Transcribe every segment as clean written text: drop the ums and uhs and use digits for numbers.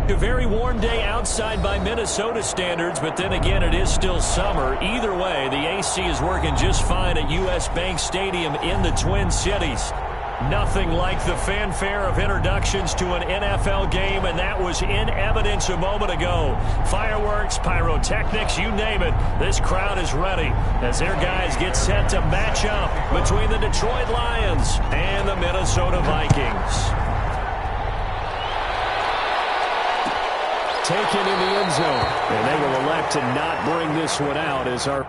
A very warm day outside by Minnesota standards, but then again, it is still summer. Either way, the AC is working just fine at U.S. Bank Stadium in the Twin Cities. Nothing like the fanfare of introductions to an NFL game, and that was in evidence a moment ago. Fireworks, pyrotechnics, you name it. This crowd is ready as their guys get set to match up between the Detroit Lions and the Minnesota Vikings. Taken in the end zone, and they will elect to not bring this one out as our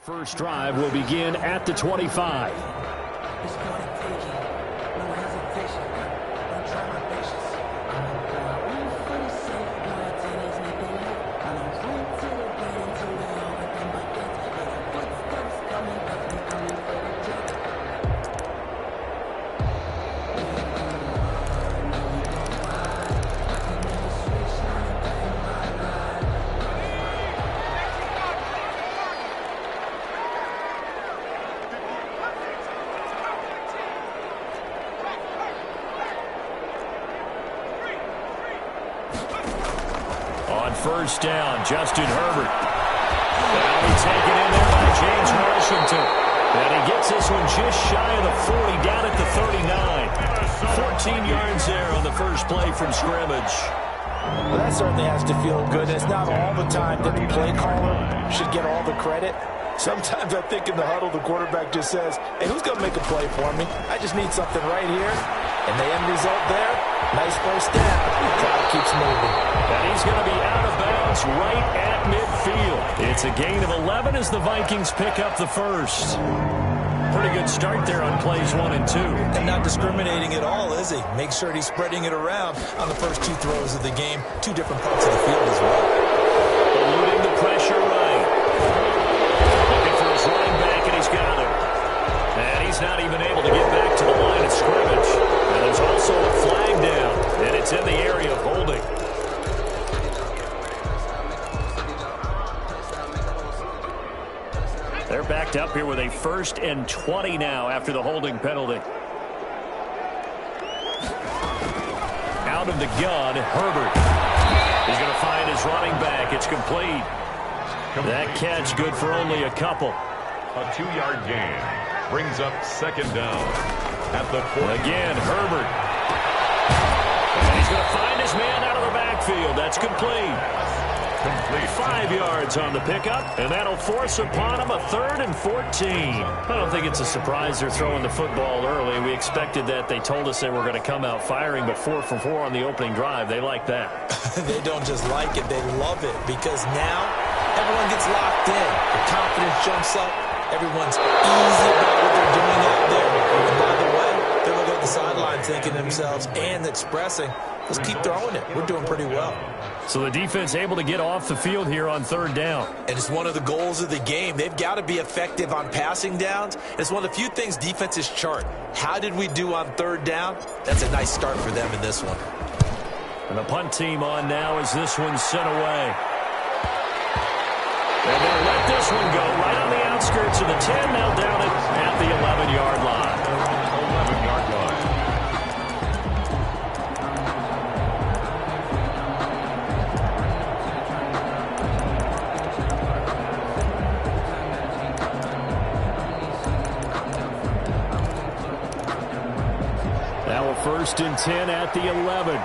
first drive will begin at the 25. First down, Justin Herbert. That'll be taken in there by James Washington. And he gets this one just shy of the 40, down at the 39. 14 yards there on the first play from scrimmage. Well, that certainly has to feel good. It's not all the time that the play caller should get all the credit. Sometimes I think in the huddle, the quarterback just says, hey, who's going to make a play for me? I just need something right here. And the end result there, nice first down. The clock keeps moving. And he's going to be out of bounds right at midfield. It's a gain of 11 as the Vikings pick up the first. Pretty good start there on plays 1 and 2. And not discriminating at all, is he? Make sure he's spreading it around on the first 2 throws of the game. 2 different parts of the field as well. Eluding the pressure right. Looking for his running back, and he's got him. And he's not even able to get back to the line of scrimmage. And there's also a flag down, and it's in the area of holding. They're backed up here with a 1st and 20 now after the holding penalty. Out of the gun, Herbert. He's going to find his running back. It's complete. That catch good for only a couple. A 2-yard gain brings up 2nd down at the 40. Again, Herbert. And he's going to find his man out of the backfield. That's complete. 5 yards on the pickup, and that'll force upon him a 3rd and 14. I don't think it's a surprise they're throwing the football early. We expected that. They told us they were going to come out firing, but 4 for 4 on the opening drive. They like that. They don't just like it, they love it, because now everyone gets locked in. The confidence jumps up. Everyone's easy about what they're doing out there. And by the way, they're looking at the sideline thinking to themselves and expressing, let's keep throwing it. We're doing pretty well. So the defense able to get off the field here on 3rd down. And it's one of the goals of the game. They've got to be effective on passing downs. It's one of the few things defenses chart. How did we do on 3rd down? That's a nice start for them in this one. And the punt team on now as this one's sent away. And they'll let this one go right on the outskirts of the 10. Now down it at the 11-yard line. 11-yard line. Now a 1st and 10 at the 11.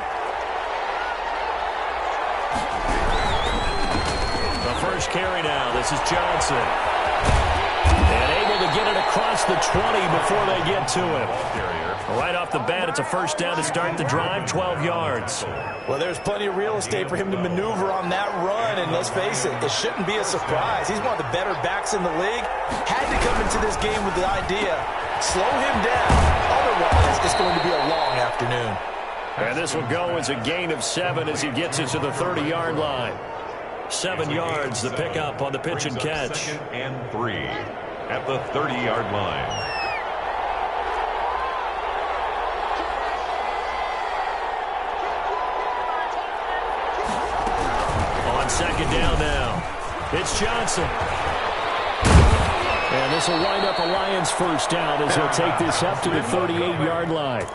The first carry now. This is Johnson. And able to get it across the 20 before they get to him. Right off the bat, it's a first down to start the drive, 12 yards. Well, there's plenty of real estate for him to maneuver on that run, and let's face it, it shouldn't be a surprise. He's one of the better backs in the league. Had to come into this game with the idea, slow him down. Otherwise, it's going to be a long afternoon. And this will go as a gain of 7 as he gets it to the 30-yard line. 7 yards, the pickup on the pitch and catch. 2nd and 3 at the 30-yard line. On 2nd down now, it's Johnson. And this will wind up a Lions first down as he'll take this up to the 38-yard line.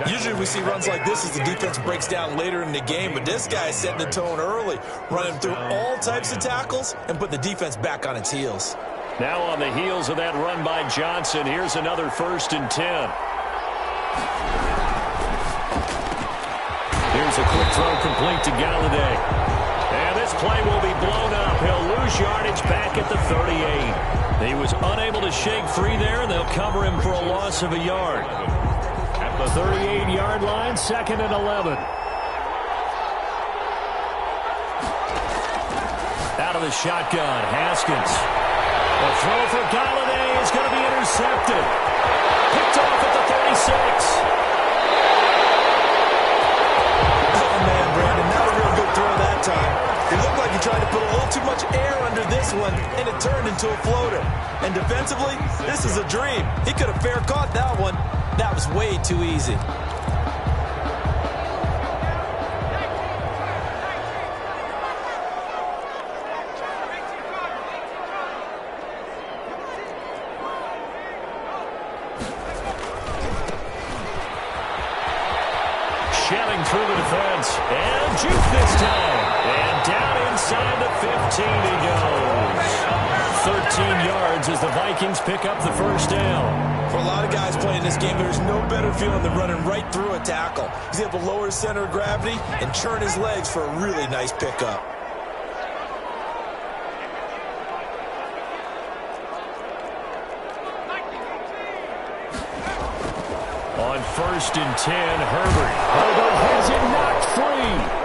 Usually we see runs like this as the defense breaks down later in the game, but this guy is setting the tone early, running through all types of tackles and put the defense back on its heels. Now on the heels of that run by Johnson, here's another 1st and 10. Here's a quick throw complete to Galladay. And this play will be blown up. He'll lose yardage back at the 38. He was unable to shake free there, and they'll cover him for a loss of a yard. At the 38-yard line, 2nd and 11. Out of the shotgun, Haskins. The throw for Galladay is going to be intercepted. Picked off at the 36. Oh, man, Brandon, not a real good throw that time. It looked like he tried to put a little too much air under this one, and it turned into a floater. And defensively, this is a dream. He could have fair caught that one. That was way too easy. Shelling through the defense. And juke this time. And down inside the 15 he goes. 13 yards as the Vikings pick up the first down. For a lot of guys playing this game, there's no better feeling than running right through a tackle. He's able to lower his center of gravity and churn his legs for a really nice pickup. On 1st and 10, Herbert. Herbert has it knocked free.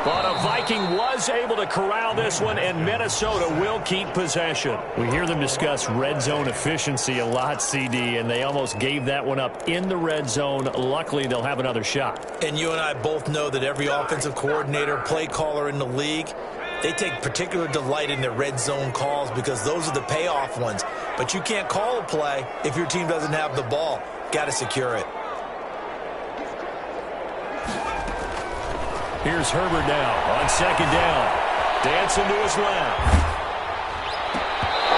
But a Viking was able to corral this one, and Minnesota will keep possession. We hear them discuss red zone efficiency a lot, CD, and they almost gave that one up in the red zone. Luckily, they'll have another shot. And you and I both know that every offensive coordinator, play caller in the league, they take particular delight in their red zone calls because those are the payoff ones. But you can't call a play if your team doesn't have the ball. Got to secure it. Here's Herbert now on 2nd down. Dancing to his left.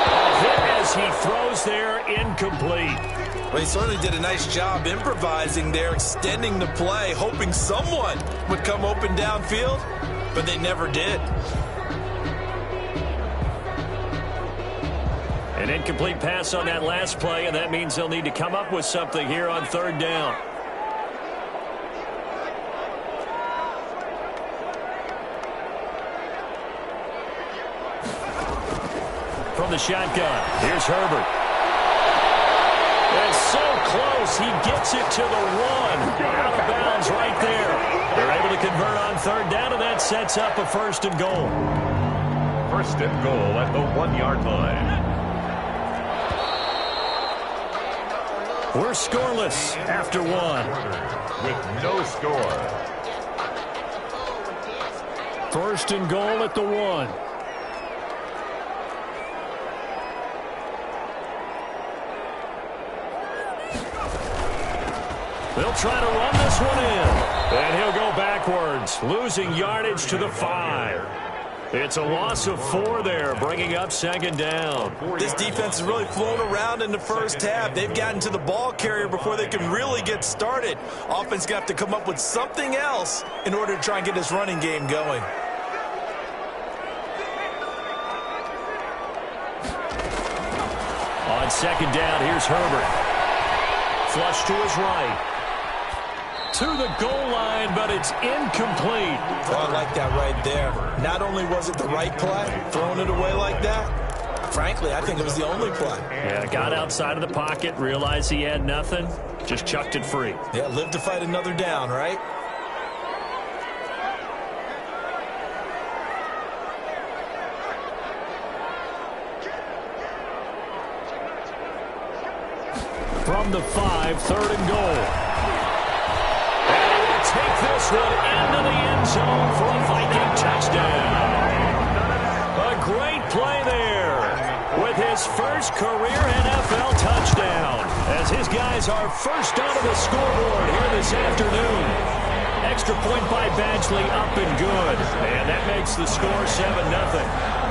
A hit as he throws there, incomplete. Well, he certainly did a nice job improvising there, extending the play, hoping someone would come open downfield, but they never did. An incomplete pass on that last play, and that means they'll need to come up with something here on 3rd down. From the shotgun, here's Herbert. It's so close, he gets it to the 1. Out of bounds right there. They're able to convert on 3rd down, and that sets up a 1st and goal. 1st and goal at the 1-yard line. We're scoreless after 1. With no score. 1st and goal at the 1. They'll try to run this one in. And he'll go backwards, losing yardage to the 5. It's a loss of 4 there, bringing up 2nd down. This defense has really flown around in the first half. They've gotten to the ball carrier before they can really get started. Offense going to have to come up with something else in order to try and get this running game going. On 2nd down, here's Herbert. Flush to his right. to the goal line, but it's incomplete. Oh, I like that right there. Not only was it the right play, throwing it away like that, frankly, I think it was the only play. Yeah, got outside of the pocket, realized he had nothing, just chucked it free. Yeah, live to fight another down, right? From the 5, 3rd and goal. And he will take this one into the end zone for a Viking touchdown. A great play there with his first career NFL touchdown, as his guys are first onto the scoreboard here this afternoon. Extra point by Badgley, up and good. And that makes the score 7-0.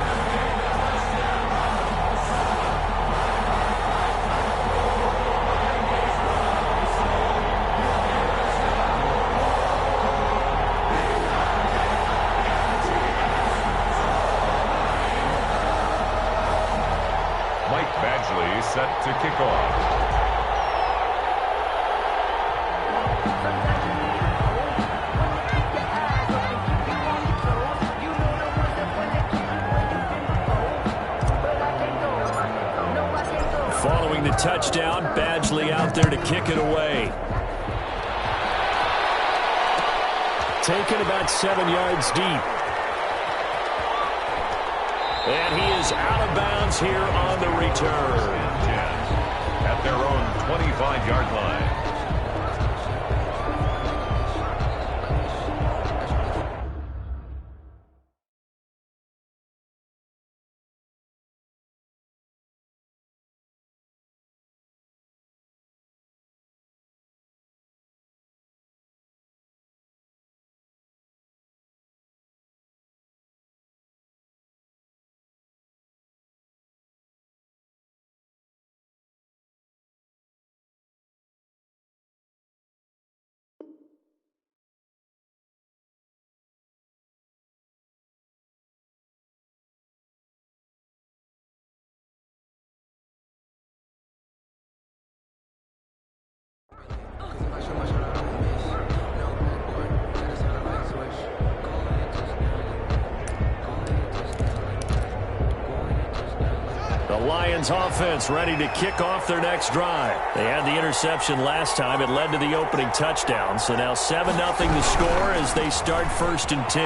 Set to kick off. Following the touchdown, Badgley out there to kick it away. Taken about 7 yards deep. And he is out of bounds here on the return. At their own 25-yard line. The Lions offense ready to kick off their next drive. They had the interception last time. It led to the opening touchdown. So now 7-0 the score as they start 1st and 10.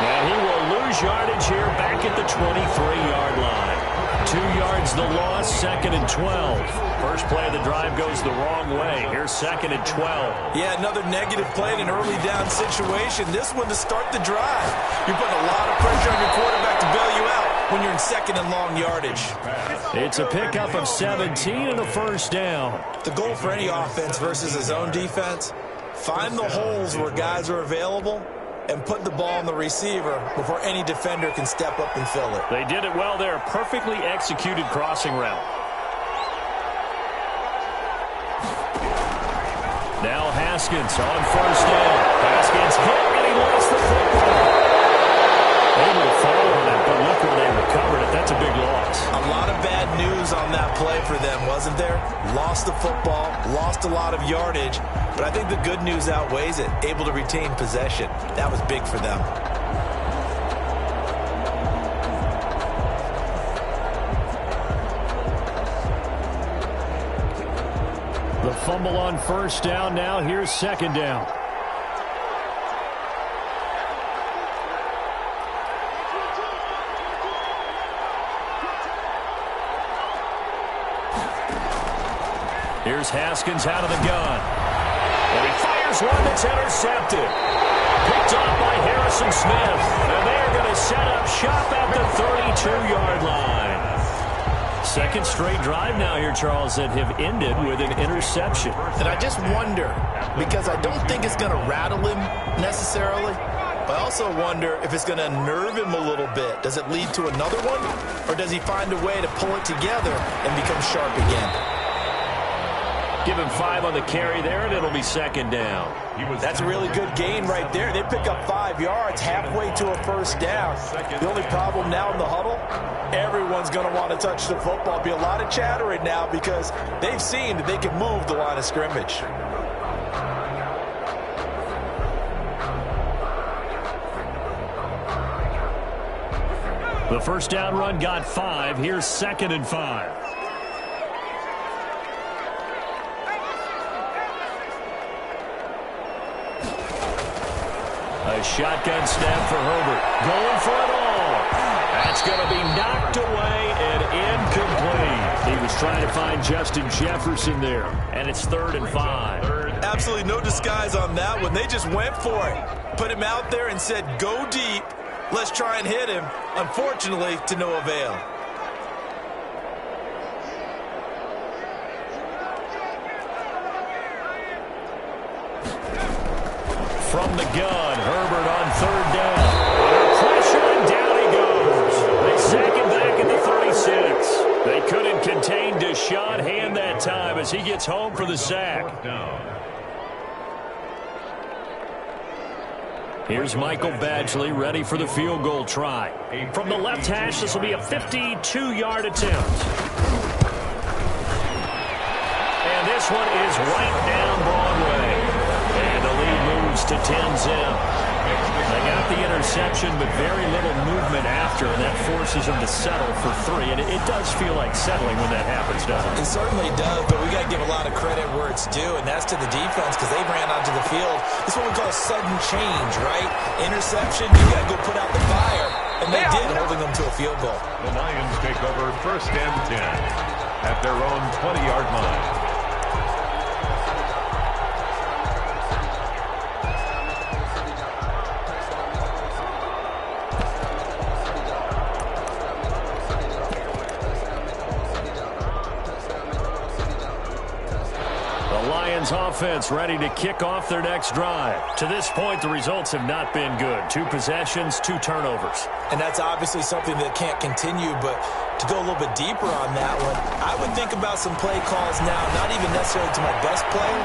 Now he will lose yardage here back at the 23-yard line. 2 yards the loss, 2nd and 12. First play of the drive goes the wrong way. Here's 2nd and 12. Yeah, another negative play in an early down situation. This one to start the drive. You're putting a lot of pressure on your quarterback to bail you out when you're in 2nd and long yardage. It's a pickup of 17 and a first down. The goal for any offense versus his own defense, find the holes where guys are available and put the ball on the receiver before any defender can step up and fill it. They did it well there. Perfectly executed crossing route. Now Haskins on 1st down. Haskins hit and he lost the football. Able to fall on it, but look where they recovered it. That's a big loss. A lot of bad news on that play for them, wasn't there? Lost the football, lost a lot of yardage, but I think the good news outweighs it. Able to retain possession. That was big for them. The fumble on 1st down. Now here's 2nd down. Here's Haskins out of the gun. And he fires one that's intercepted. Picked off by Harrison Smith. And they're going to set up shop at the 32-yard line. 2nd straight drive now here, Charles, that have ended with an interception. And I just wonder, because I don't think it's going to rattle him necessarily, but I also wonder if it's going to nerve him a little bit. Does it lead to another one? Or does he find a way to pull it together and become sharp again? Give him 5 on the carry there, and it'll be 2nd down. That's a really good gain right there. They pick up 5 yards halfway to a 1st down. The only problem now in the huddle, everyone's going to want to touch the football. Be a lot of chattering now because they've seen that they can move the line of scrimmage. The first down run got 5. Here's 2nd and 5. A shotgun snap for Herbert. Going for it all. That's going to be knocked away and incomplete. He was trying to find Justin Jefferson there. And it's 3rd and 5. Absolutely no disguise on that one. They just went for it. Put him out there and said, go deep. Let's try and hit him. Unfortunately, to no avail. From the gun, Herbert on 3rd down. Under pressure, and down he goes. They sack him back at the 36. They couldn't contain Deshaun Hand that time as he gets home for the sack. Here's Michael Badgley ready for the field goal try. From the left hash, this will be a 52-yard attempt. And this one is right down Broadway. And the lead moves to 10-zip. They got the interception, but very little movement after, and that forces them to settle for 3. And it does feel like settling when that happens, doesn't it? It certainly does, but we got to give a lot of credit where it's due, and that's to the defense because they ran onto the field. It's what we call sudden change, right? Interception, you got to go put out the fire, and they did, holding them to a field goal. The Lions take over 1st and 10 at their own 20-yard line. Offense ready to kick off their next drive. To this point, the results have not been good. 2 possessions, 2 turnovers. And that's obviously something that can't continue, but to go a little bit deeper on that one, I would think about some play calls now, not even necessarily to my best player,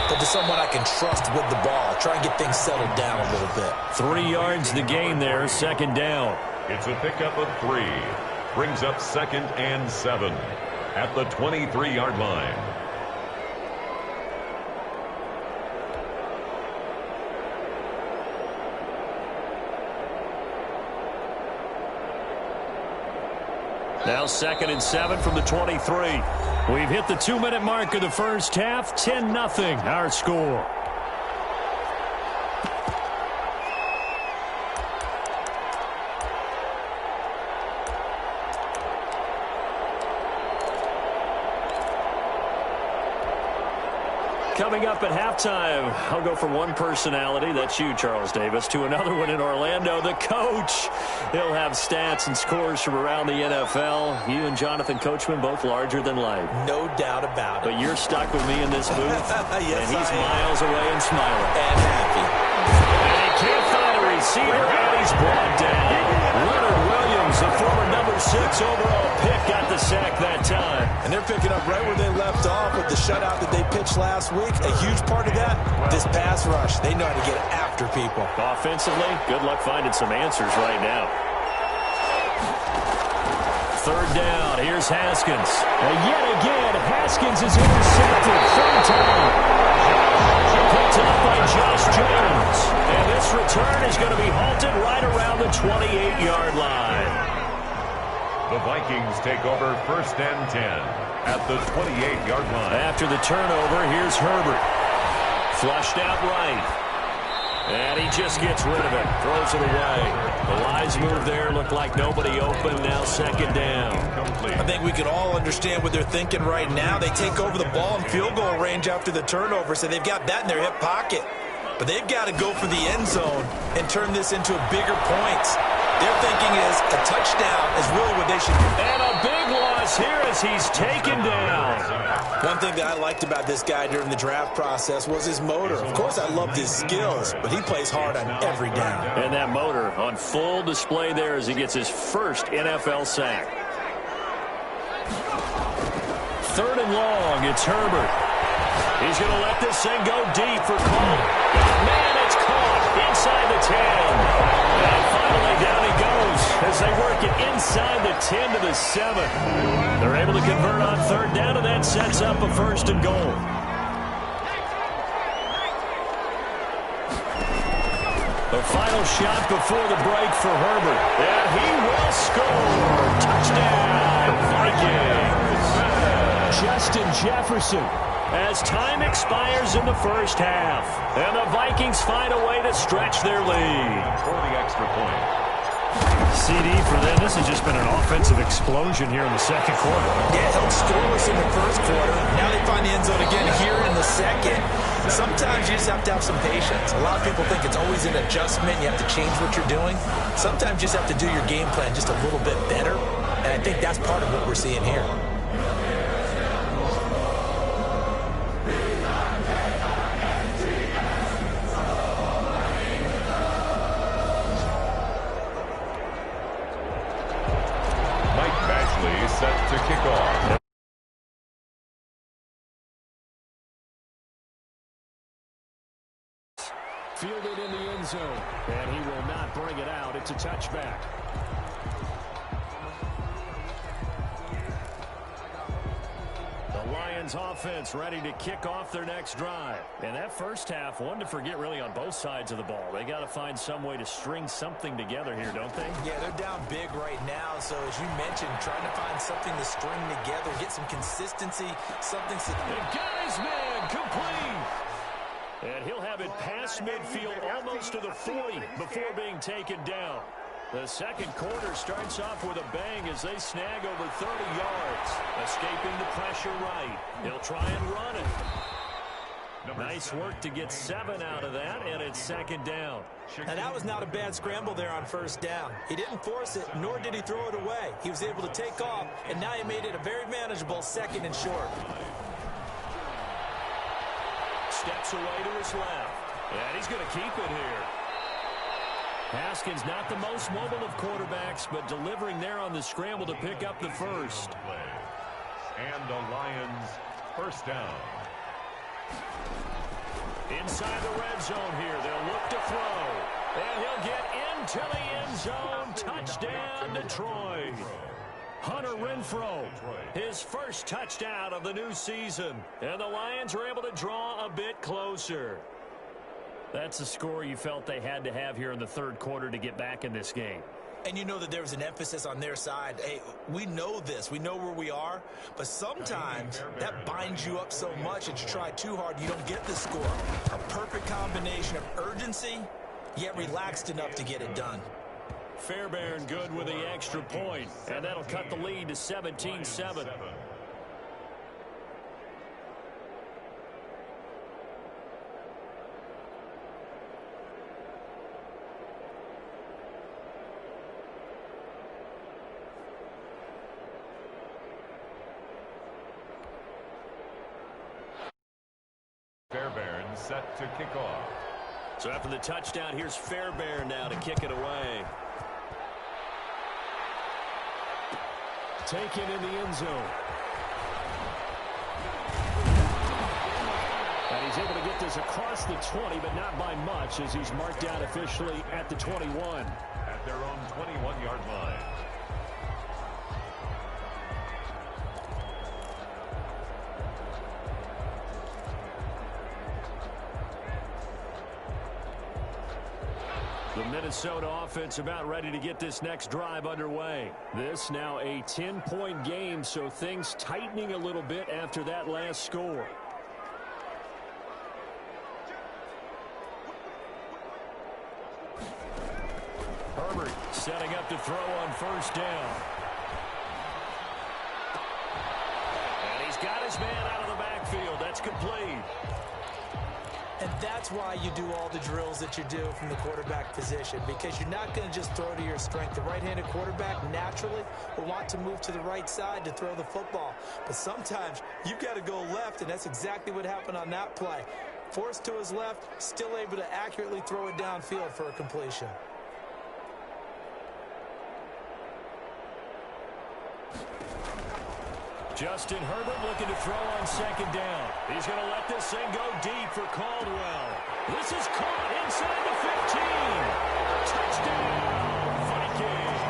but to someone I can trust with the ball. Try and get things settled down a little bit. 3 yards the gain there, 2nd down. It's a pickup of 3. Brings up 2nd and 7 at the 23-yard line. Now 2nd and 7 from the 23. We've hit the 2-minute mark of the first half. 10-0 our score. Coming up at halftime, I'll go from one personality, that's you, Charles Davis, to another one in Orlando, the coach. He'll have stats and scores from around the NFL. You and Jonathan Coachman, both larger than life. No doubt about it. But you're stuck with me in this booth, yes, and he's miles away and smiling. And happy. And he can't find a receiver, and he's brought down. Leonard Williams, the former number 6 overall pick, got the sack that time. And they're picking up right where they left off with the shutout that they pitched last week. A huge part of that, this pass rush. They know how to get after people. Offensively, good luck finding some answers right now. 3rd down, here's Haskins. And yet again, Haskins is intercepted. 3rd time. Picked up by Josh Jones. And this return is going to be halted right around the 28-yard line. The Vikings take over 1st and 10 at the 28-yard line. After the turnover, here's Herbert. Flushed out right. And he just gets rid of it. Throws it away. The wise move there. Looked like nobody open. Now 2nd down. I think we can all understand what they're thinking right now. They take over the ball in field goal range after the turnover, so they've got that in their hip pocket. But they've got to go for the end zone and turn this into bigger points. Their thinking is a touchdown is really what they should do. And a big loss here as he's taken down. One thing that I liked about this guy during the draft process was his motor. Of course, I loved his skills, but he plays hard on every down. And that motor on full display there as he gets his first NFL sack. 3rd and long, it's Herbert. He's going to let this thing go deep for Cole. Man, it's caught inside the 10. And finally down he goes as they work it inside the 10 to the 7. They're able to convert on 3rd down, and that sets up a 1st and goal. The final shot before the break for Herbert. And he will score. Touchdown, Vikings. Justin Jefferson. As time expires in the first half. And the Vikings find a way to stretch their lead. For the extra point. CD for them. This has just been an offensive explosion here in the second quarter. Yeah, held scoreless in the first quarter. Now they find the end zone again here in the second. Sometimes you just have to have some patience. A lot of people think it's always an adjustment. You have to change what you're doing. Sometimes you just have to do your game plan just a little bit better. And I think that's part of what we're seeing here. Set to kick off. Fielded in the end zone, and he will not bring it out. It's a touchback. The Lions offense ready to kick off their next drive. And that first half, one to forget really on both sides of the ball. They got to find some way to string something together here, don't they? Yeah, they're down big right now. So as you mentioned, trying to find something to string together, get some consistency, something. He got his man complete. And he'll have it past midfield almost to the 40 before being taken down. The second quarter starts off with a bang as they snag over 30 yards. Escaping the pressure right. He'll try and run it. Nice work to get 7 out of that, and it's second down. Now, that was not a bad scramble there on first down. He didn't force it, nor did he throw it away. He was able to take off, and now he made it a very manageable second and short. Steps away to his left. And he's going to keep it here. Haskins not the most mobile of quarterbacks, but delivering there on the scramble to pick up the first. And the Lions first down. Inside the red zone here, they'll look to throw. And he'll get into the end zone. Touchdown, Detroit. Hunter Renfrow, his first touchdown of the new season. And the Lions are able to draw a bit closer. That's the score you felt they had to have here in the third quarter to get back in this game. And you know that there was an emphasis on their side. Hey, we know this. We know where we are. But sometimes that binds you up so much that you try too hard, you don't get the score. A perfect combination of urgency, yet relaxed enough to get it done. Fairbairn good with the extra point. And that'll cut the lead to 17-7. Fairbairn set to kick off. So after the touchdown, here's Fairbairn now to kick it away. Taken in the end zone. And he's able to get this across the 20, but not by much, as he's marked out officially at the 21. At their own 21-yard line. The Minnesota offense about ready to get this next drive underway. This now a 10-point game, so things tightening a little bit after that last score. Herbert setting up to throw on first down. And he's got his man out of the backfield. That's complete. And that's why you do all the drills that you do from the quarterback position, because you're not going to just throw to your strength. The right-handed quarterback naturally will want to move to the right side to throw the football. But sometimes you've got to go left, and that's exactly what happened on that play. Forced to his left, still able to accurately throw it downfield for a completion. Justin Herbert looking to throw on second down. He's going to let this thing go deep for Caldwell. This is caught inside the 15. Touchdown, Vikings.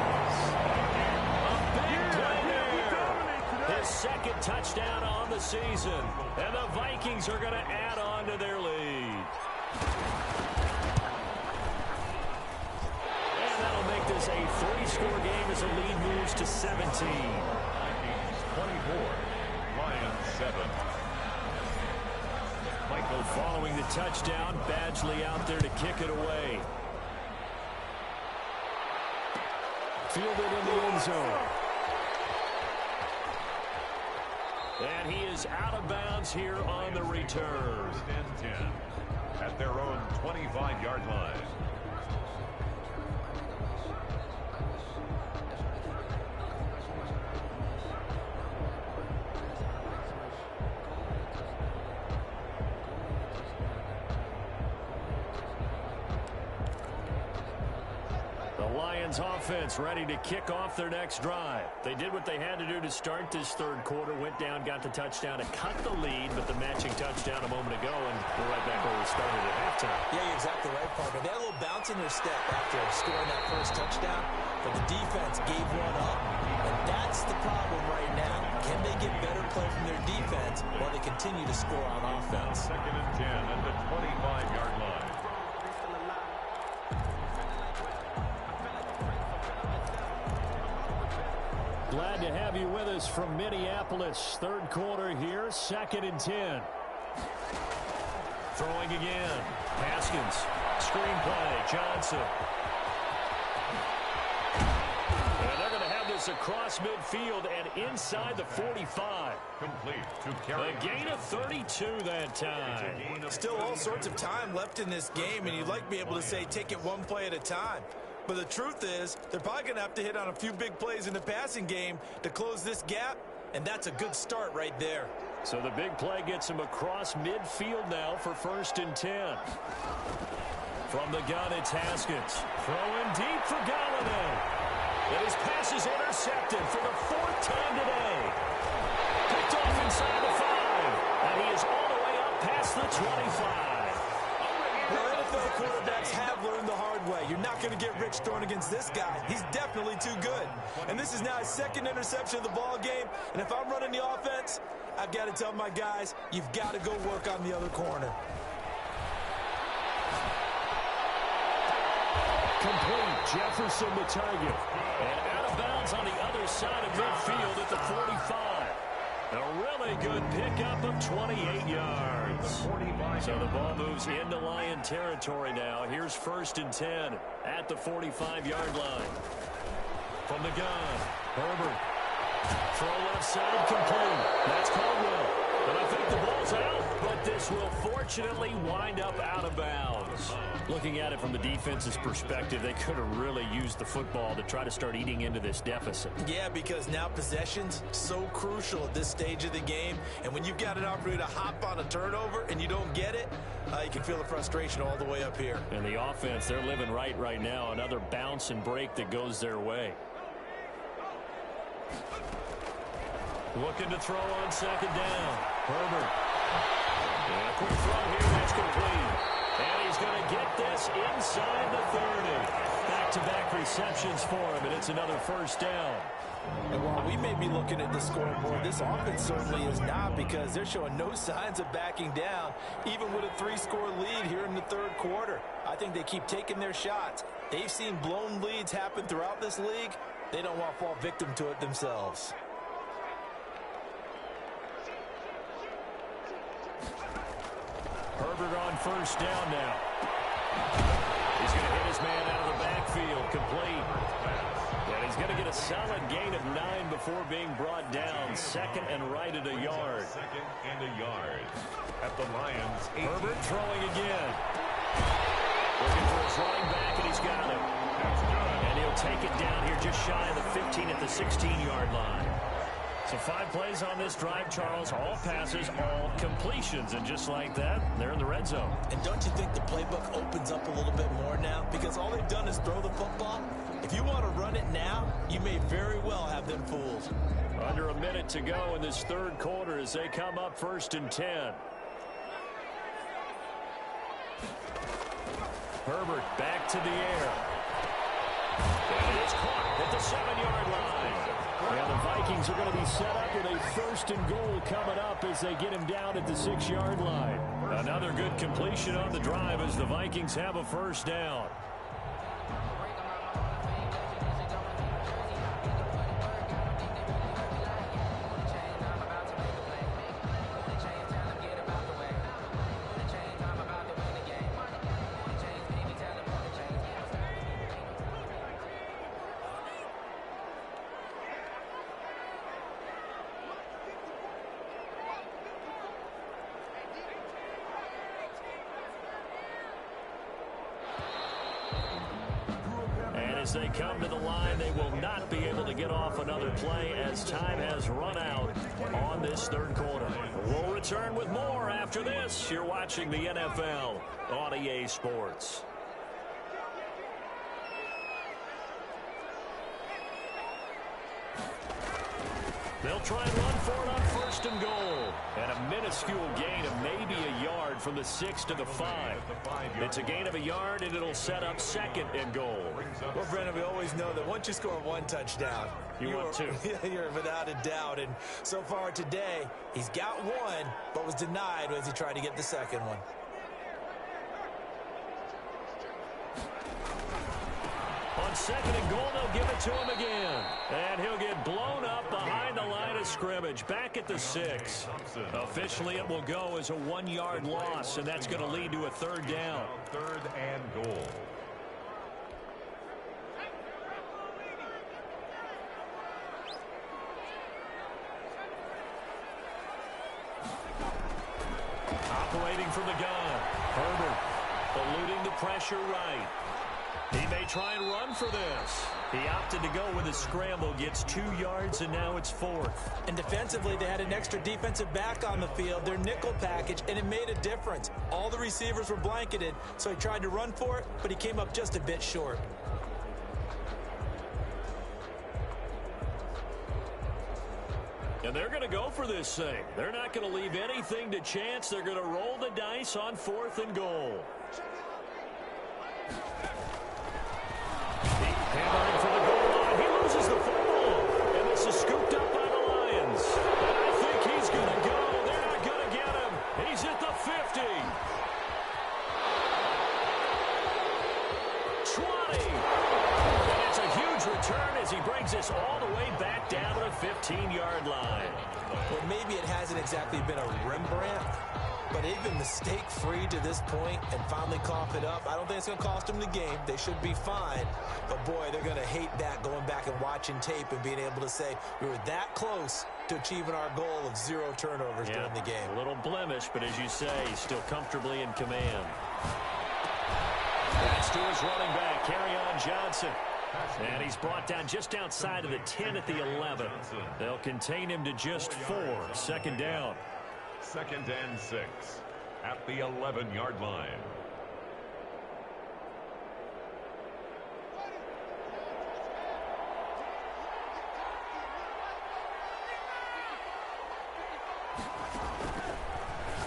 A big play there. His second touchdown on the season. And the Vikings are going to add on to their lead. is a 3-score game as the lead moves to 17. Vikings 24, Lions 7. Michael following the touchdown. Badgley out there to kick it away. Fielded in the end zone. And he is out of bounds here on the return. First and 10 at their own 25-yard line. Lions offense ready to kick off their next drive. They did what they had to do to start this third quarter, went down, got the touchdown to cut the lead, but the matching touchdown a moment ago, and we're right back where we started at halftime. Yeah, you're exactly right, partner. They had a little bounce in their step after scoring that first touchdown, but the defense gave one up, and that's the problem right now. Can they get better play from their defense while they continue to score on offense? Second and 10 at the 25-yard line. Glad to have you with us from Minneapolis. Third quarter here, second and 10. Throwing again. Haskins. Screenplay. Johnson. And they're going to have this across midfield and inside the 45. Complete to carry. A gain of 32 that time. Still all sorts of time left in this game, and you'd like to be able to say take it one play at a time. But the truth is, they're probably going to have to hit on a few big plays in the passing game to close this gap, and that's a good start right there. So the big play gets him across midfield now for first and 10. From the gun, it's Haskins. Throwing deep for Galladay. And his pass is intercepted for the 4th time today. Picked off inside the 5. And he is all the way up past the 25. Well, NFL quarterbacks have learned the hard way. You're not going to get rich throwing against this guy. He's definitely too good. And this is now his second interception of the ball game. And if I'm running the offense, I've got to tell my guys, you've got to go work on the other corner. Complete. Jefferson the target. And out of bounds on the other side of midfield at the 45. A really good pickup of 28 yards. So the ball moves into Lion territory now. Here's first and 10 at the 45-yard line. From the gun, Herbert. Throw left side, complete. That's Caldwell. And I think the ball's out, but this will fortunately wind up out of bounds. Looking at it from the defense's perspective, they could have really used the football to try to start eating into this deficit. Yeah, because now possession's so crucial at this stage of the game. And when you've got an opportunity to hop on a turnover and you don't get it, you can feel the frustration all the way up here. And the offense, they're living right now. Another bounce and break that goes their way. Looking to throw on second down. Herbert. And a quick throw here. That's complete. And he's going to get this inside the 30. Back-to-back receptions for him, and it's another first down. And while we may be looking at the scoreboard, this offense certainly is not, because they're showing no signs of backing down, even with a 3-score lead here in the third quarter. I think they keep taking their shots. They've seen blown leads happen throughout this league. They don't want to fall victim to it themselves. Herbert on first down now. He's going to hit his man out of the backfield, complete. And he's going to get a solid gain of 9 before being brought down. Second and right at a yard. Second and a yard at the Lions. 18. Herbert throwing again. Looking for his running back, and he's got him. And he'll take it down here just shy of the 15 at the 16-yard line. So 5 plays on this drive, Charles. All passes, all completions. And just like that, they're in the red zone. And don't you think the playbook opens up a little bit more now? Because all they've done is throw the football. If you want to run it now, you may very well have them fooled. Under a minute to go in this third quarter as they come up first and 10. Herbert back to the air. And it's caught at the 7-yard line. And the Vikings are going to be set up with a first and goal coming up as they get him down at the 6-yard line. Another good completion on the drive as the Vikings have a first down. As they come to the line, they will not be able to get off another play as time has run out on this third quarter. We'll return with more after this. You're watching the NFL on EA Sports. They'll try and run for it on first and goal. And a minuscule gain of maybe a yard from the 6 to the 5. It's a gain of a yard, and it'll set up second and goal. Well, Brennan, we always know that once you score one touchdown, you want two. You're without a doubt. And so far today, he's got one, but was denied as he tried to get the second one. On second and goal, they'll give it to him again. And he'll get blown up behind the line of scrimmage, back at the 6. Officially, it will go as a 1-yard loss, and that's going to lead to a third down. Third and goal. Operating from the gun. Herbert eluding the pressure right. He may try and run for this. He opted to go with a scramble, gets 2 yards, and now it's 4th. And defensively, they had an extra defensive back on the field, their nickel package, and it made a difference. All the receivers were blanketed, so he tried to run for it, but he came up just a bit short. And they're going to go for this thing. They're not going to leave anything to chance. They're going to roll the dice on 4th and goal. Hammering for the goal line. He loses the football. And this is scooped up by the Lions. And I think he's going to go. They're not going to get him. He's at the 50. 20. And it's a huge return as he brings us all the way back down to the 15-yard line. Well, maybe it hasn't exactly been a Rembrandt, but they've been mistake-free to this point and finally cough it up. I don't think it's going to cost them the game. They should be fine. But, boy, they're going to hate that going back and watching tape and being able to say we were that close to achieving our goal of 0 turnovers during the game. A little blemish, but as you say, he's still comfortably in command. That's to his running back, Kerryon Johnson. And he's brought down just outside of the 10 at the 11. They'll contain him to just 4. Second down. Second and 6 at the 11-yard line.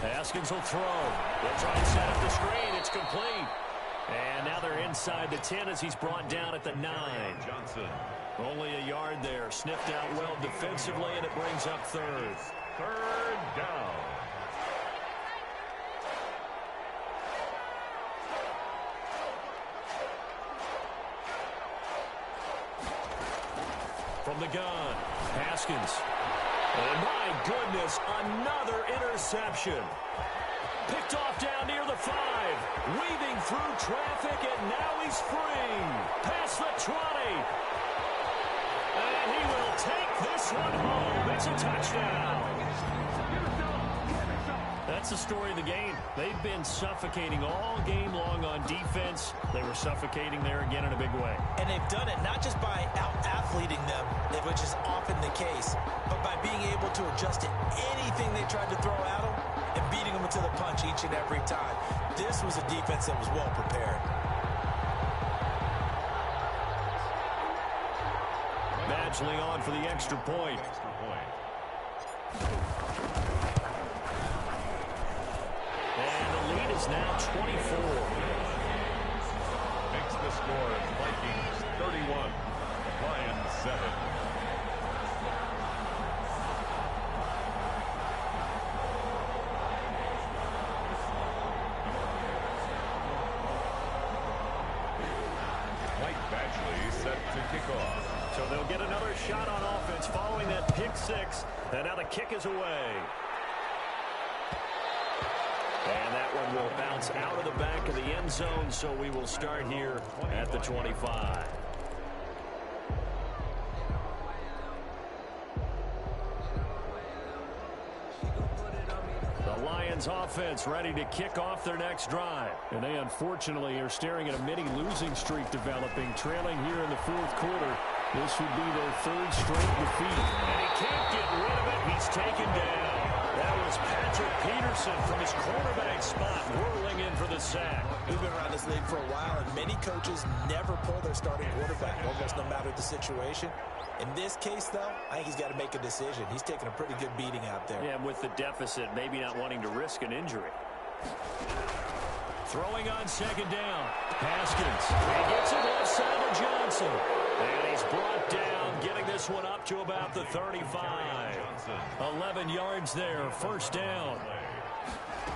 Haskins will throw. They'll try and set up the screen. It's complete. And now they're inside the 10 as he's brought down at the 9. Johnson. Only a yard there. Sniffed out well defensively, and it brings up 3rd. Third down. From the gun, Haskins. And my goodness, another interception. Picked off down near the 5. Weaving through traffic, and now he's free. Past the 20. And he will take this one home. It's a touchdown. That's the story of the game. They've been suffocating all game long on defense. They were suffocating there again in a big way. And they've done it not just by out-athleting them, which is often the case, but by being able to adjust to anything they tried to throw at them and beating them to the punch each and every time. This was a defense that was well prepared. Badgley on for the extra point. And the lead is now 24. Makes the score Vikings 31, Lions 7. So they'll get another shot on offense following that pick 6. And now the kick is away. And that one will bounce out of the back of the end zone, so we will start here at the 25. The Lions Lions offense ready to kick off their next drive. And they unfortunately are staring at a mini losing streak developing, trailing here in the fourth quarter. This would be their third straight defeat. And he can't get rid of it. He's taken down. That was Patrick Peterson from his quarterback spot, whirling in for the sack. We've been around this league for a while, and many coaches never pull their starting quarterback, almost no matter the situation. In this case, though, I think he's got to make a decision. He's taking a pretty good beating out there. Yeah, and with the deficit, maybe not wanting to risk an injury. Throwing on second down. Haskins. He gets it left side to Johnson. And he's brought down, getting this one up to about the 35. 11 yards there, first down.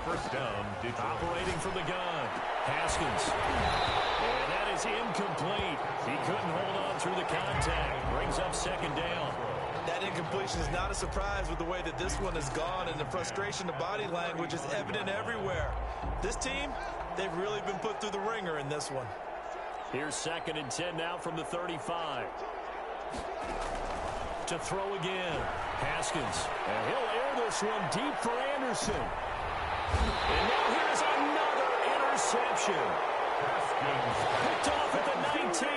First down, Detroit. Operating from the gun. Haskins. And that is incomplete. He couldn't hold on through the contact. Brings up second down. That incompletion is not a surprise with the way that this one has gone, and the frustration of body language is evident everywhere. This team, they've really been put through the ringer in this one. Here's 2nd and 10 now from the 35. To throw again. Haskins. And he'll air this one deep for Anderson. And now here's another interception. Picked off at the 19.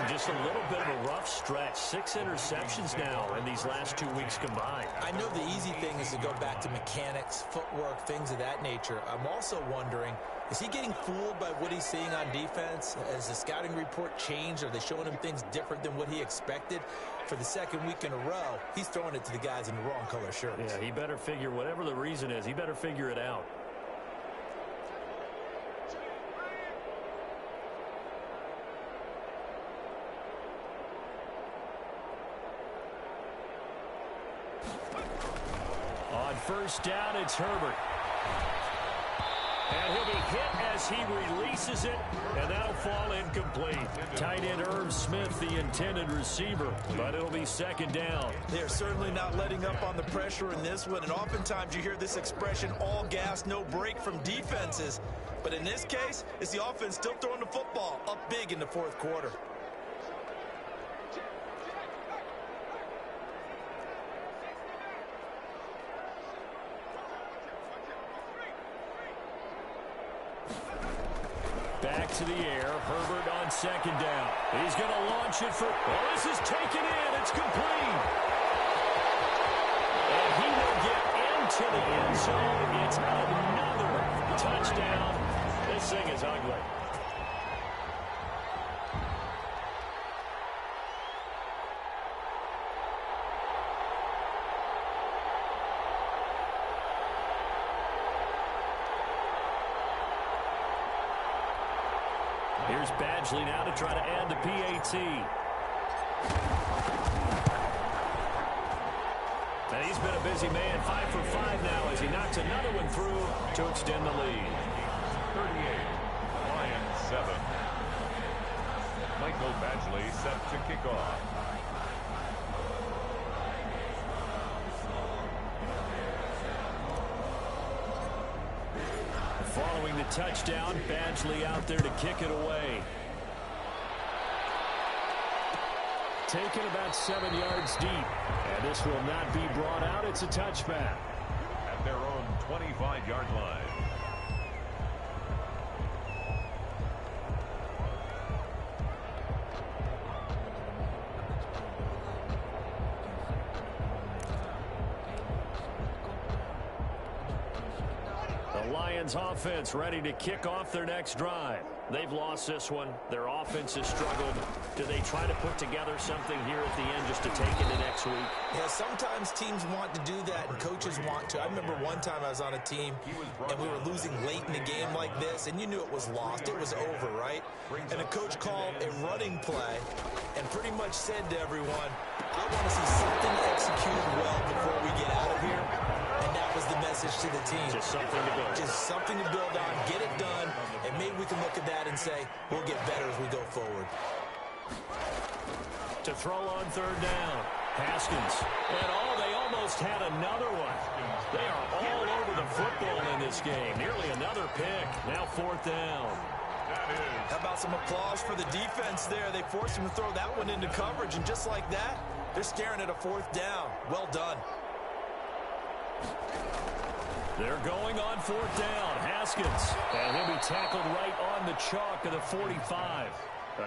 Just a little bit of a rough stretch. 6 interceptions now in these last 2 weeks combined. I know the easy thing is to go back to mechanics, footwork, things of that nature. I'm also wondering, is he getting fooled by what he's seeing on defense? Has the scouting report changed? Are they showing him things different than what he expected? For the second week in a row, he's throwing it to the guys in the wrong color shirts. Yeah, he better figure, whatever the reason is, he better figure it out. On first down, it's Herbert. And he'll be hit as he releases it, and that'll fall incomplete. Tight end Irv Smith, the intended receiver, but it'll be second down. They're certainly not letting up on the pressure in this one, and oftentimes you hear this expression, all gas, no break from defenses. But in this case, it's the offense still throwing the football up big in the fourth quarter. Back to the air. Herbert on second down. He's going to launch it for... Oh, this is taken in. It's complete. And he will get into the end zone. It's another touchdown. This thing is ugly. Here's Badgley now to try to add the PAT. And he's been a busy man, 5 for 5 now as he knocks another one through to extend the lead. 38, Lions 7. Michael Badgley set to kick off. Following the touchdown, Badgley out there to kick it away. Taken about 7 yards deep. And this will not be brought out. It's a touchback. At their own 25-yard line. Lions offense ready to kick off their next drive. They've lost this one. Their offense has struggled. Do they try to put together something here at the end just to take into next week? Yeah, sometimes teams want to do that and coaches want to. I remember one time I was on a team and we were losing late in the game like this, and you knew it was lost. It was over, right? And the coach called a running play and pretty much said to everyone, I want to see something executed well before we get out of here. And that was the message to the team. Just something to build. Just something to build on, get it done, and maybe we can look at that and say, we'll get better as we go forward. To throw on third down, Haskins. And they almost had another one. They are all over the football in this game. Nearly another pick. Now fourth down. How about some applause for the defense there? They forced him to throw that one into coverage, and just like that, they're staring at a fourth down. Well done. They're going on fourth down. Haskins. And he'll be tackled right on the chalk of the 45.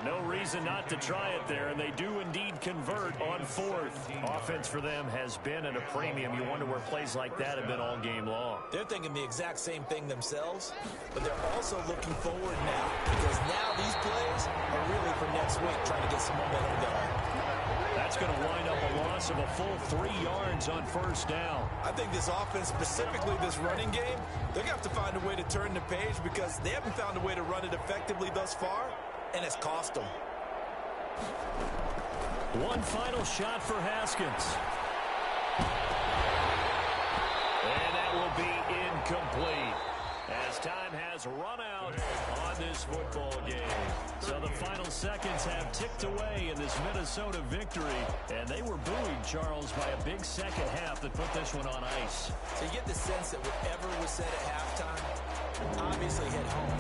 No reason not to try it there, and they do indeed convert on fourth. Offense for them has been at a premium. You wonder where plays like that have been all game long. They're thinking the exact same thing themselves, but they're also looking forward now, because now these plays are really for next week, trying to get some momentum going. That's going to wind up a loss of a full 3 yards on first down. I think this offense, specifically this running game, they're going to have to find a way to turn the page because they haven't found a way to run it effectively thus far, and it's cost them. One final shot for Haskins. And that will be incomplete, as time has run out on this football game. So the final seconds have ticked away in this Minnesota victory, and they were buoyed, Charles, by a big second half that put this one on ice. So you get the sense that whatever was said at halftime obviously hit home.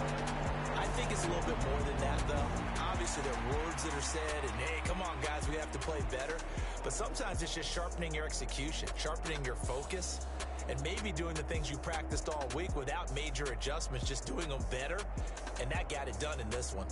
I think it's a little bit more than that, though. Obviously, there are words that are said, and, hey, come on, guys, we have to play better. But sometimes it's just sharpening your execution, sharpening your focus, and maybe doing the things you practiced all week without major adjustments, just doing them better, and that got it done in this one.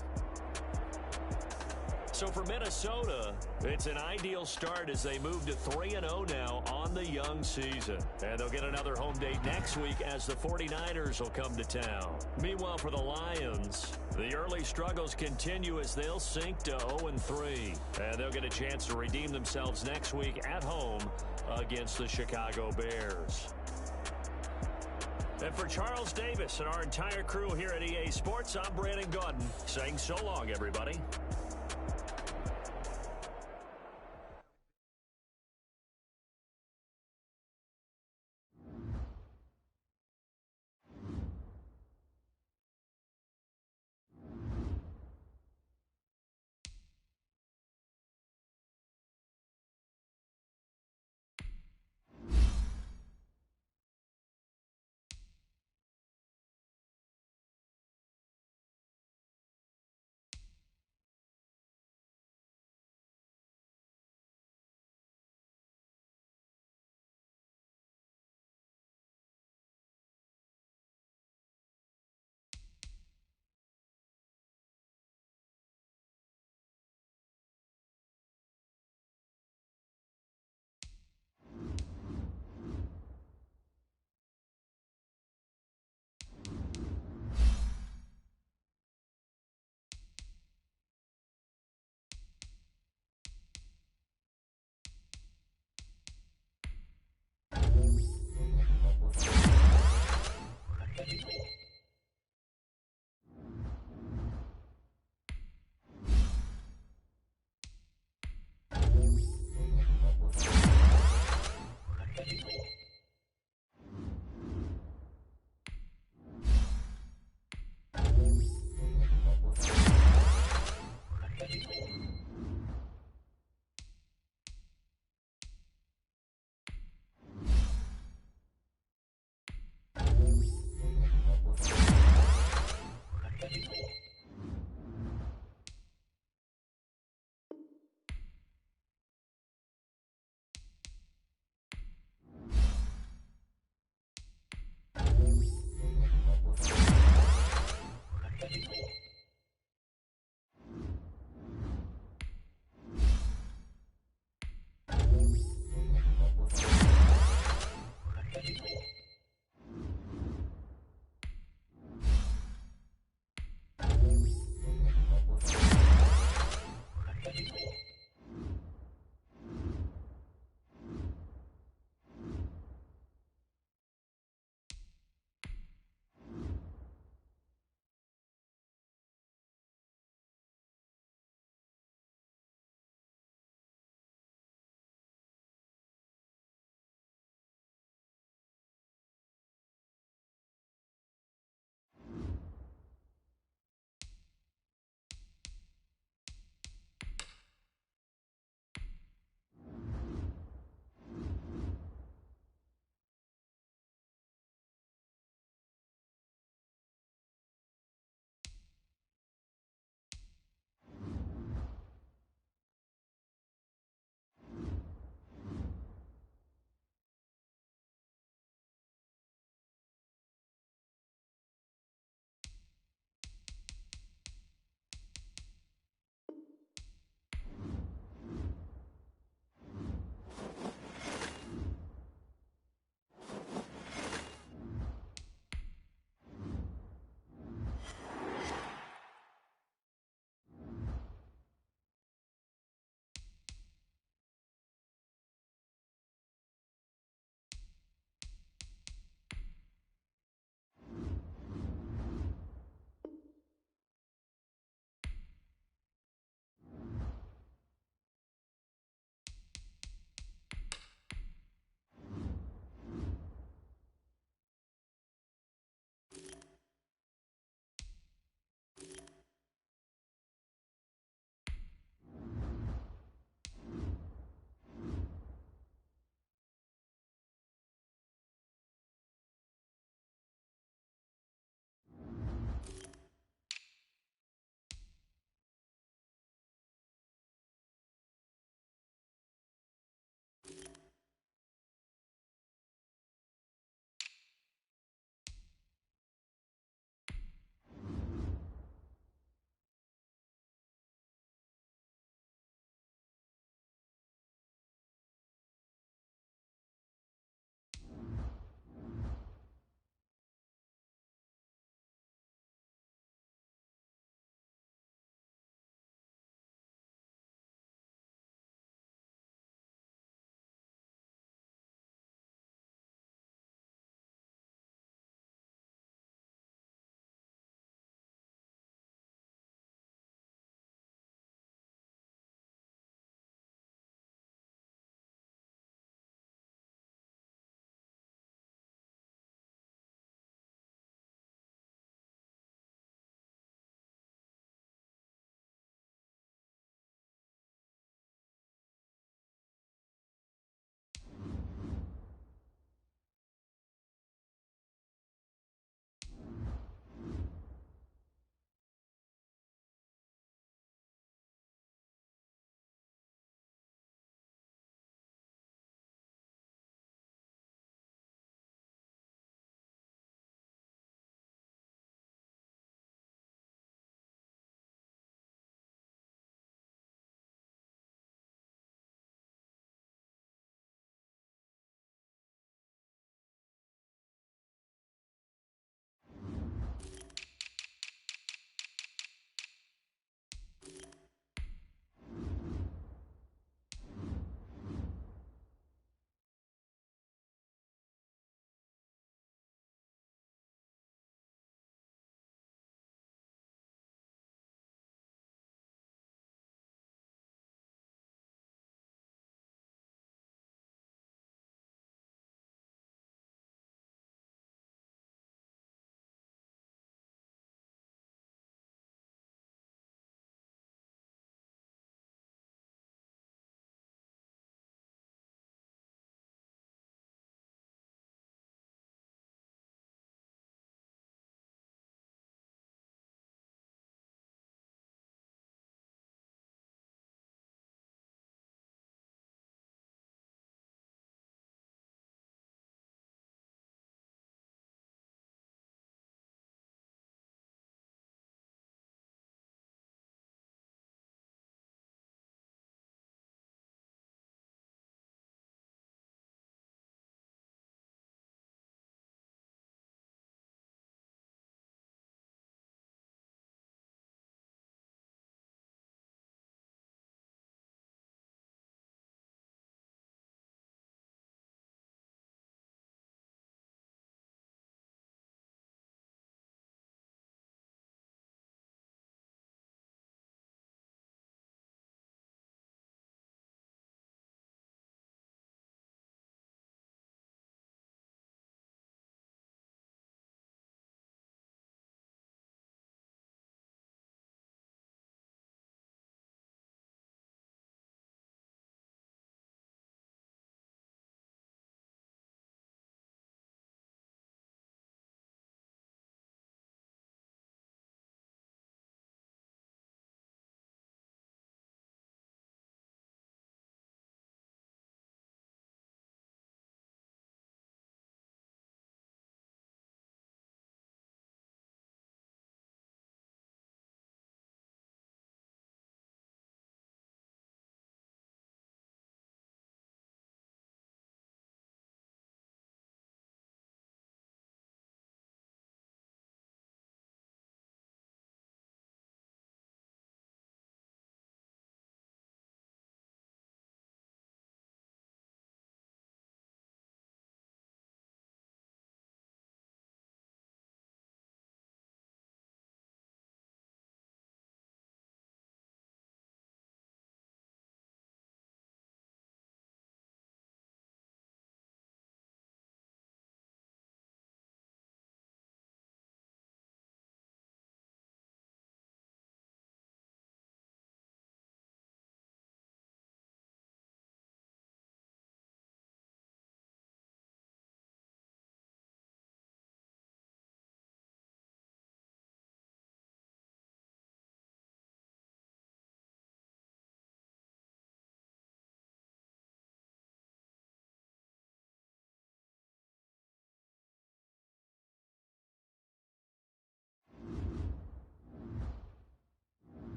So for Minnesota, it's an ideal start as they move to 3-0 now on the young season. And they'll get another home date next week as the 49ers will come to town. Meanwhile, for the Lions, the early struggles continue as they'll sink to 0-3. And they'll get a chance to redeem themselves next week at home against the Chicago Bears. And for Charles Davis and our entire crew here at EA Sports, I'm Brandon Gaudin saying so long, everybody.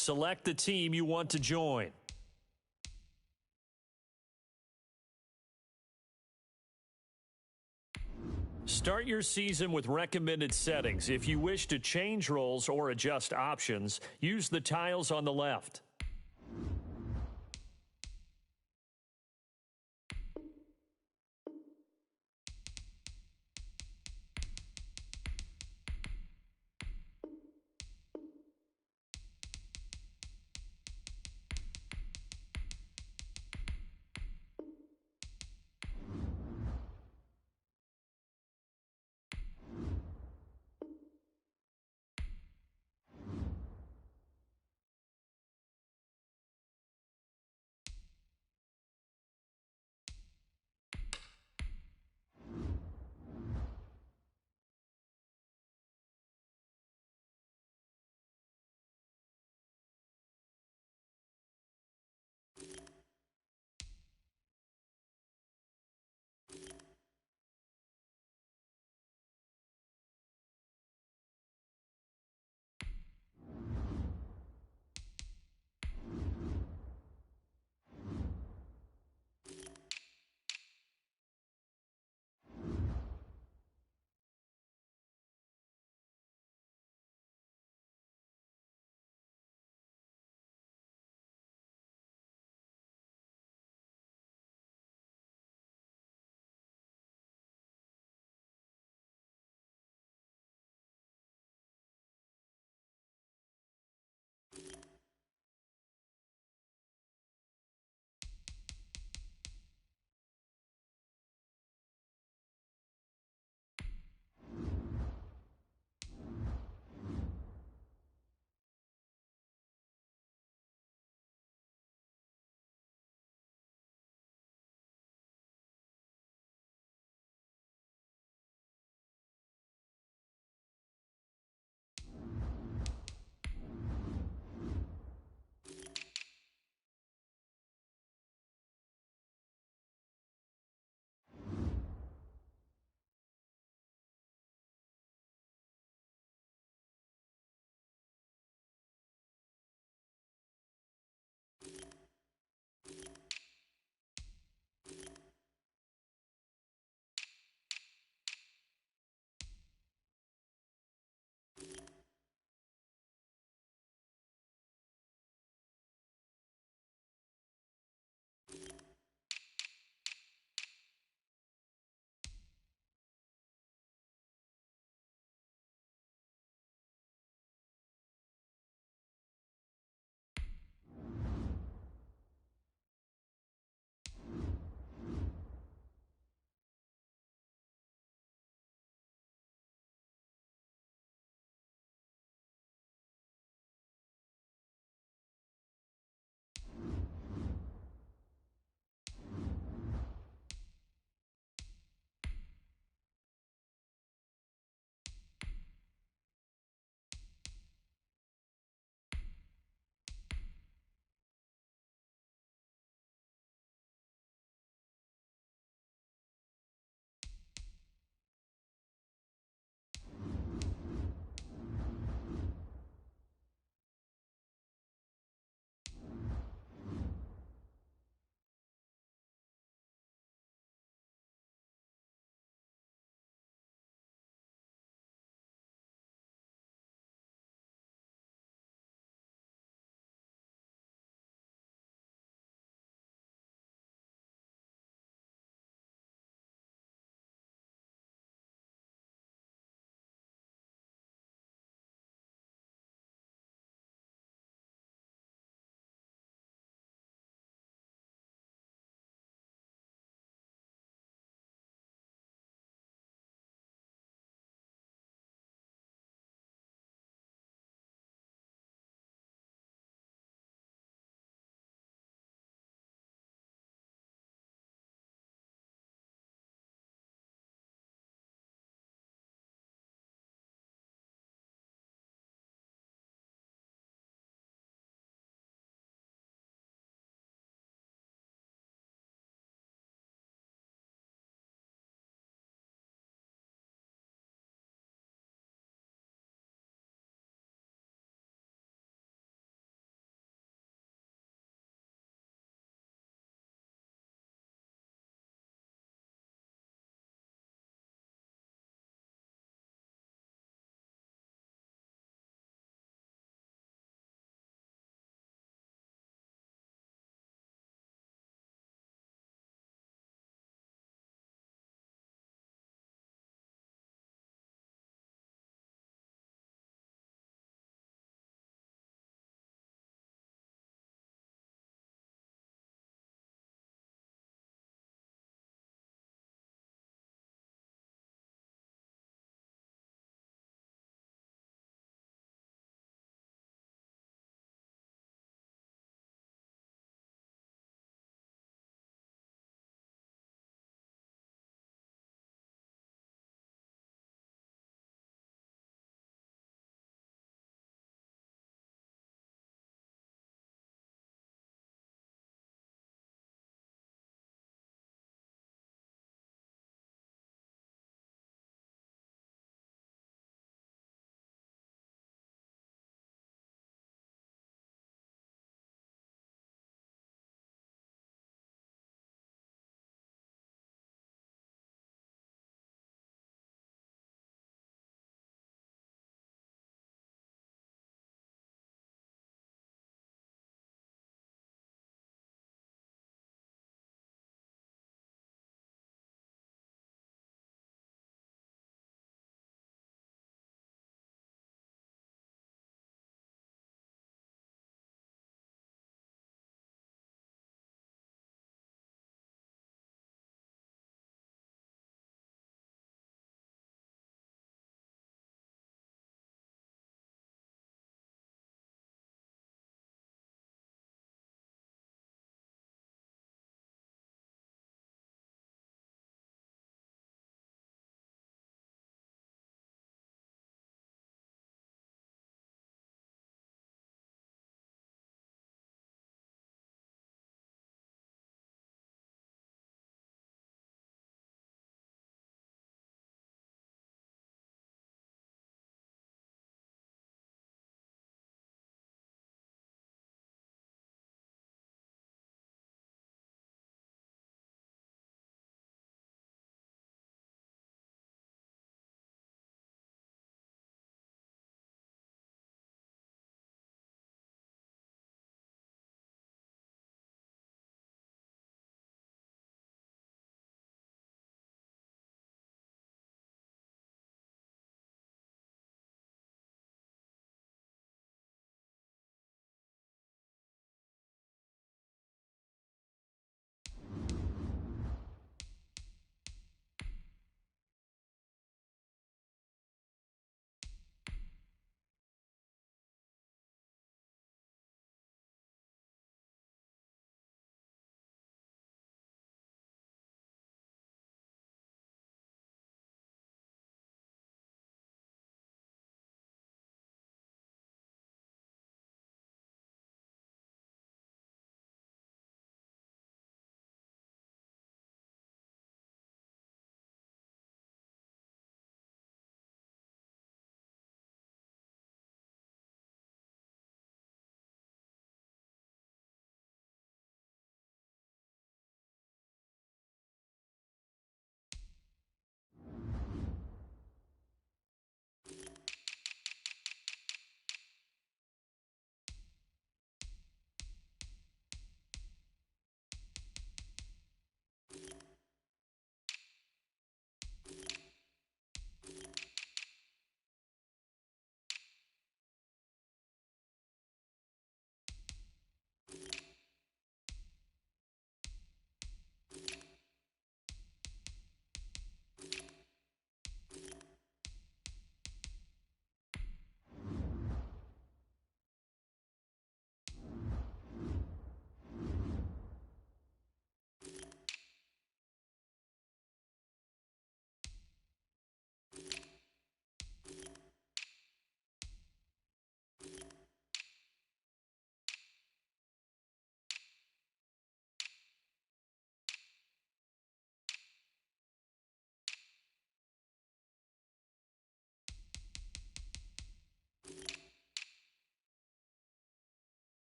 Select the team you want to join. Start your season with recommended settings. If you wish to change roles or adjust options, use the tiles on the left.